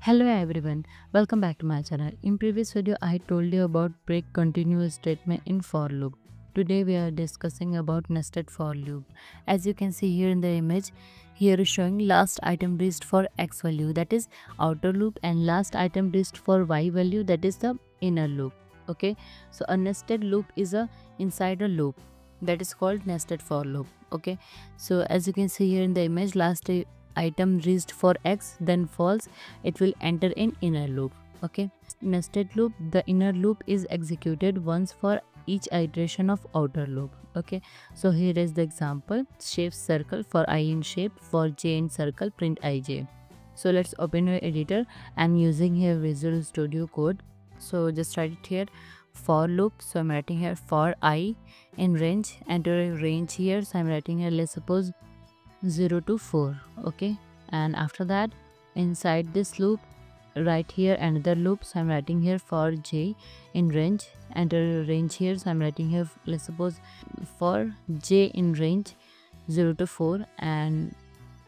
Hello everyone, welcome back to my channel. In previous video I told you about break continuous statement in for loop. Today we are discussing about nested for loop. As you can see here in the image, here is showing last item reached for x value, that is outer loop, and last item reached for y value, that is the inner loop. Okay, so a nested loop is a inside a loop, that is called nested for loop. Okay, so as you can see here in the image, last item reached for x, then false, it will enter in inner loop. Okay, nested loop, the inner loop is executed once for each iteration of outer loop. Okay, so here is the example: shape circle, for I in shape, for j in circle, print ij. So let's open your editor. I'm using here Visual Studio Code, so just write it here, for loop. So I'm writing here for I in range, enter a range here. So I'm writing here, let's suppose 0 to 4. Okay, and after that, inside this loop, right here another loop. So I'm writing here for j in range, enter range here. So I'm writing here, let's suppose, for j in range 0 to 4, and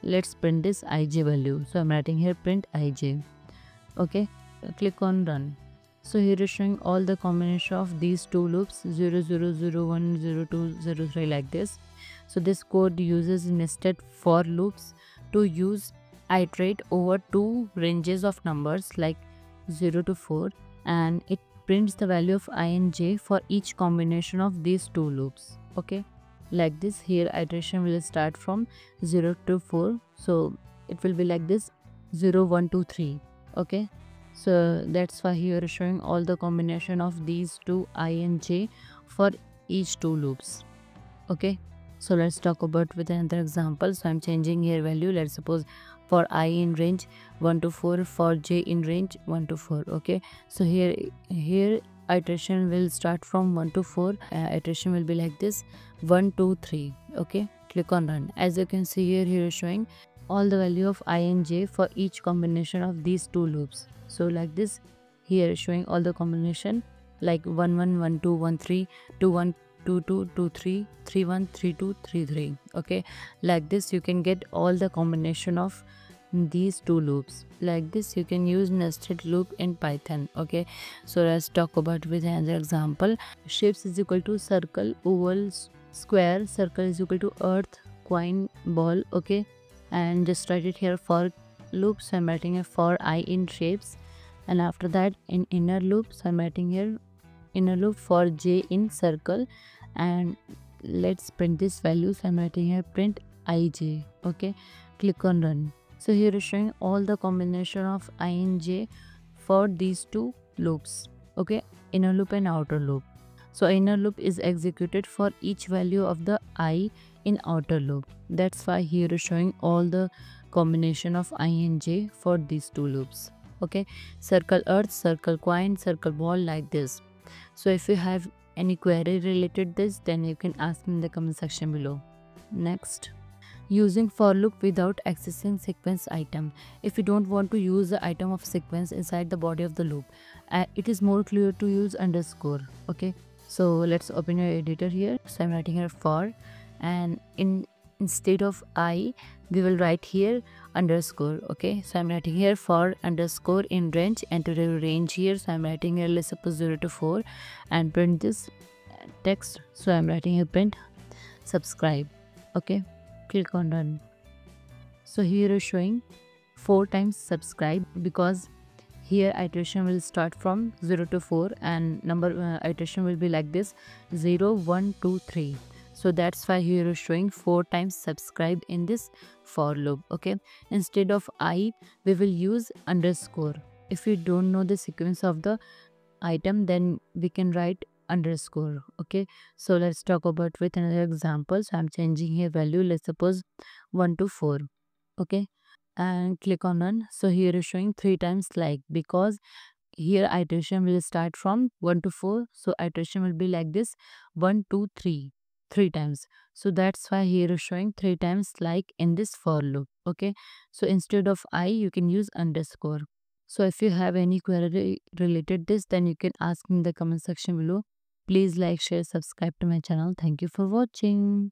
let's print this ij value. So I'm writing here print ij. Okay, click on run. So here is showing all the combination of these two loops, 0 0 0 1 0 2 0 3, like this. So this code uses nested for loops to iterate over two ranges of numbers like 0 to 4, and it prints the value of I and j for each combination of these two loops. Okay, like this. Here iteration will start from 0 to 4, so it will be like this: 0 1 2 3. Okay, so that's why here is showing all the combination of these two I and j for each two loops. Okay, so let's talk about with another example. So I'm changing here value. Let's suppose for I in range 1 to 4, for j in range 1 to 4. Okay, so here iteration will start from 1 to 4. Iteration will be like this: 1 2 3. Okay, click on run. As you can see here is showing all the value of I and j for each combination of these two loops. So like this, here is showing all the combination like 1 1 1 2 1 3 2 1 2 2 2 3 3 1 3 2 3 3. Okay, like this you can get all the combination of these two loops. Like this you can use nested loop in Python. Okay, so let's talk about with another example. Shapes is equal to circle, oval, square. Circle is equal to earth, coin, ball. Okay, and just write it here for loop. So I'm writing here for I in shapes, and after that in inner loop, so I'm writing here inner loop for j in circle, and let's print this value. So I'm writing here print ij. Okay, click on run. So here is showing all the combination of I and j for these two loops. Okay, inner loop and outer loop. So inner loop is executed for each value of the I in outer loop. That's why here is showing all the combination of I and j for these two loops. Okay, circle earth, circle coin, circle ball, like this. So if you have any query related this, then you can ask me in the comment section below. Next, using for loop without accessing sequence item. If you don't want to use the item of sequence inside the body of the loop, it is more clear to use underscore. Okay, so let's open your editor here. So I'm writing here for, and instead of I, we will write here underscore. Okay, so I'm writing here for underscore in range, enter a range here. So I'm writing here, let's suppose 0 to 4, and print this text. So I'm writing here print subscribe. Okay, click on run. So here is showing 4 times subscribe, because here iteration will start from 0 to 4, and number iteration will be like this: 0 1 2 3. So that's why here is showing 4 times subscribe in this for loop. Okay, instead of I, we will use underscore. If you don't know the sequence of the item, then we can write underscore. Okay, so let's talk about with another example. So I'm changing here value, let's suppose 1 to 4. Okay, and click on run. So here is showing 3 times like, because here iteration will start from 1 to 4, so iteration will be like this: 1 2 3, 3 times. So that's why here is showing 3 times like in this for loop. Okay, so instead of I, you can use underscore. So if you have any query related this, then you can ask me in the comment section below. Please like, share, subscribe to my channel. Thank you for watching.